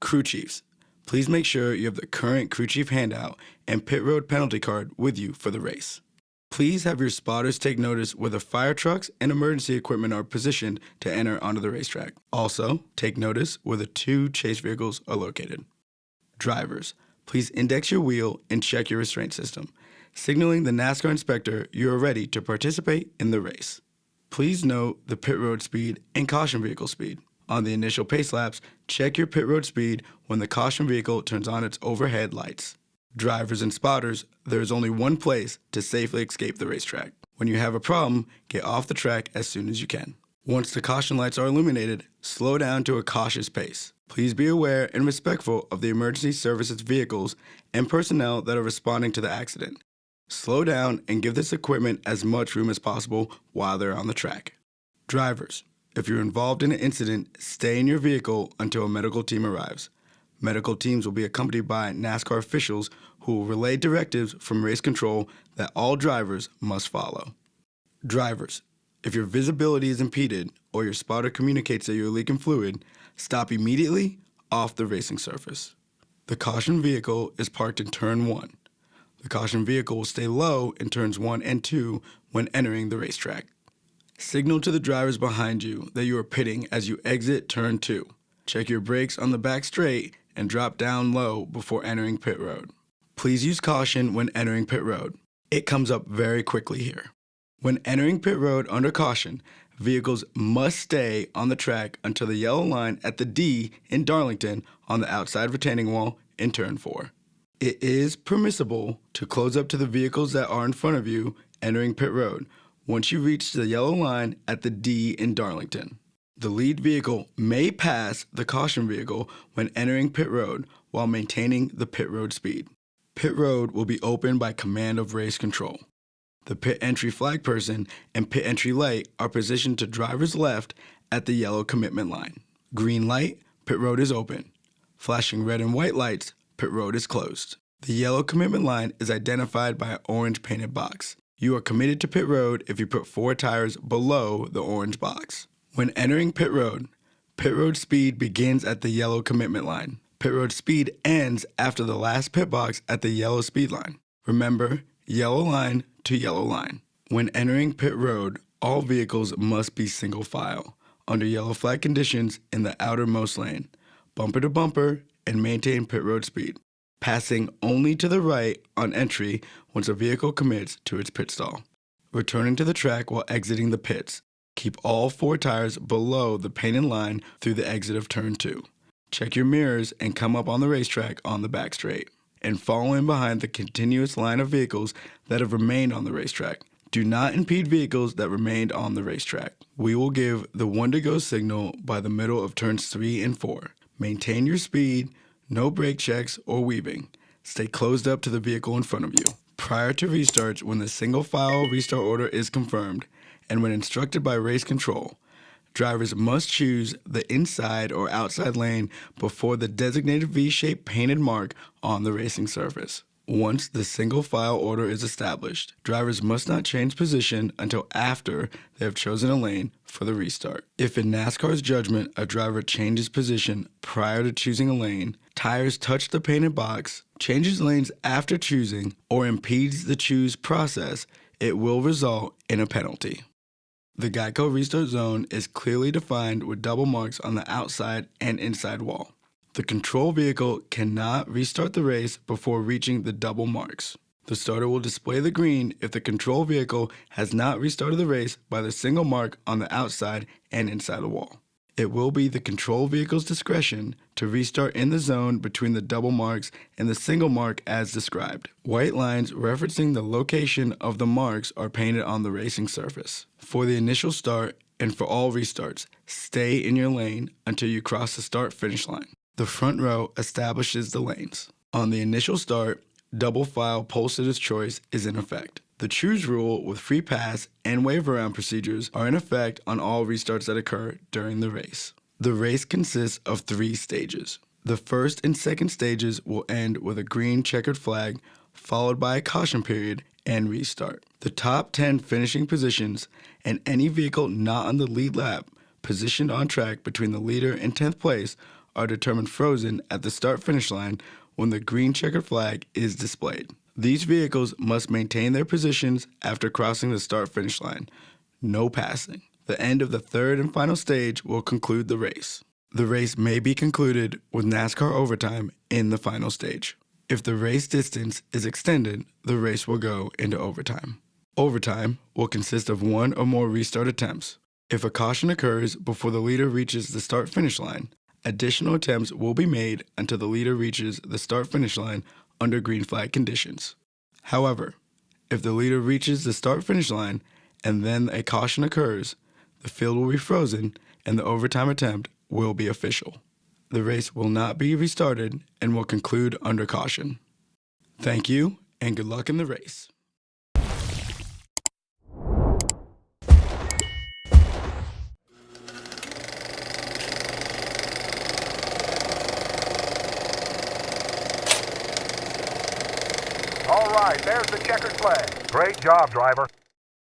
Crew chiefs, please make sure you have the current crew chief handout and pit road penalty card with you for the race. Please have your spotters take notice where the fire trucks and emergency equipment are positioned to enter onto the racetrack. Also, take notice where the 2 chase vehicles are located. Drivers, please index your wheel and check your restraint system, signaling the NASCAR inspector you are ready to participate in the race. Please note the pit road speed and caution vehicle speed. On the initial pace laps, check your pit road speed when the caution vehicle turns on its overhead lights. Drivers and spotters, there is only one place to safely escape the racetrack. When you have a problem, get off the track as soon as you can. Once the caution lights are illuminated, slow down to a cautious pace. Please be aware and respectful of the emergency services vehicles and personnel that are responding to the accident. Slow down and give this equipment as much room as possible while they're on the track. Drivers, if you're involved in an incident, stay in your vehicle until a medical team arrives. Medical teams will be accompanied by NASCAR officials who will relay directives from race control that all drivers must follow. Drivers, if your visibility is impeded or your spotter communicates that you're leaking fluid, stop immediately off the racing surface. The caution vehicle is parked in turn 1. The caution vehicle will stay low in turns 1 and 2 when entering the racetrack. Signal to the drivers behind you that you are pitting as you exit turn 2. Check your brakes on the back straight and drop down low before entering pit road. Please use caution when entering pit road. It comes up very quickly here. When entering pit road under caution, vehicles must stay on the track until the yellow line at the D in Darlington on the outside retaining wall in turn 4. It is permissible to close up to the vehicles that are in front of you entering pit road once you reach the yellow line at the D in Darlington. The lead vehicle may pass the caution vehicle when entering pit road while maintaining the pit road speed. Pit road will be opened by command of race control. The pit entry flag person and pit entry light are positioned to driver's left at the yellow commitment line. Green light, pit road is open. Flashing red and white lights, pit road is closed. The yellow commitment line is identified by an orange painted box. You are committed to pit road if you put 4 tires below the orange box. When entering pit road speed begins at the yellow commitment line. Pit road speed ends after the last pit box at the yellow speed line. Remember, yellow line to yellow line. When entering pit road, all vehicles must be single file, under yellow flag conditions in the outermost lane, bumper to bumper, and maintain pit road speed, passing only to the right on entry once a vehicle commits to its pit stall. Returning to the track while exiting the pits. Keep all 4 tires below the painted line through the exit of turn 2. Check your mirrors and come up on the racetrack on the back straight. And follow in behind the continuous line of vehicles that have remained on the racetrack. Do not impede vehicles that remained on the racetrack. We will give the 1 to go signal by the middle of turns 3 and 4. Maintain your speed, no brake checks or weaving. Stay closed up to the vehicle in front of you. Prior to restarts, when the single file restart order is confirmed, and when instructed by race control, drivers must choose the inside or outside lane before the designated V-shaped painted mark on the racing surface. Once the single file order is established, drivers must not change position until after they have chosen a lane for the restart. If in NASCAR's judgment a driver changes position prior to choosing a lane, tires touch the painted box, changes lanes after choosing, or impedes the choose process, it will result in a penalty. The Geico restart zone is clearly defined with double marks on the outside and inside wall. The control vehicle cannot restart the race before reaching the double marks. The starter will display the green if the control vehicle has not restarted the race by the single mark on the outside and inside the wall. It will be the control vehicle's discretion to restart in the zone between the double marks and the single mark as described. White lines referencing the location of the marks are painted on the racing surface. For the initial start and for all restarts, stay in your lane until you cross the start-finish line. The front row establishes the lanes. On the initial start, double file pole sitter's choice is in effect. The choose rule with free pass and wave around procedures are in effect on all restarts that occur during the race. The race consists of 3 stages. The first and second stages will end with a green checkered flag, followed by a caution period and restart. The top 10 finishing positions and any vehicle not on the lead lap positioned on track between the leader and 10th place are determined frozen at the start-finish line when the green checkered flag is displayed. These vehicles must maintain their positions after crossing the start-finish line. No passing. The end of the third and final stage will conclude the race. The race may be concluded with NASCAR overtime in the final stage. If the race distance is extended, the race will go into overtime. Overtime will consist of one or more restart attempts. If a caution occurs before the leader reaches the start-finish line, additional attempts will be made until the leader reaches the start-finish line under green flag conditions. However, if the leader reaches the start-finish line and then a caution occurs, the field will be frozen and the overtime attempt will be official. The race will not be restarted and will conclude under caution. Thank you and good luck in the race. All right, there's the checkered flag. Great job, driver.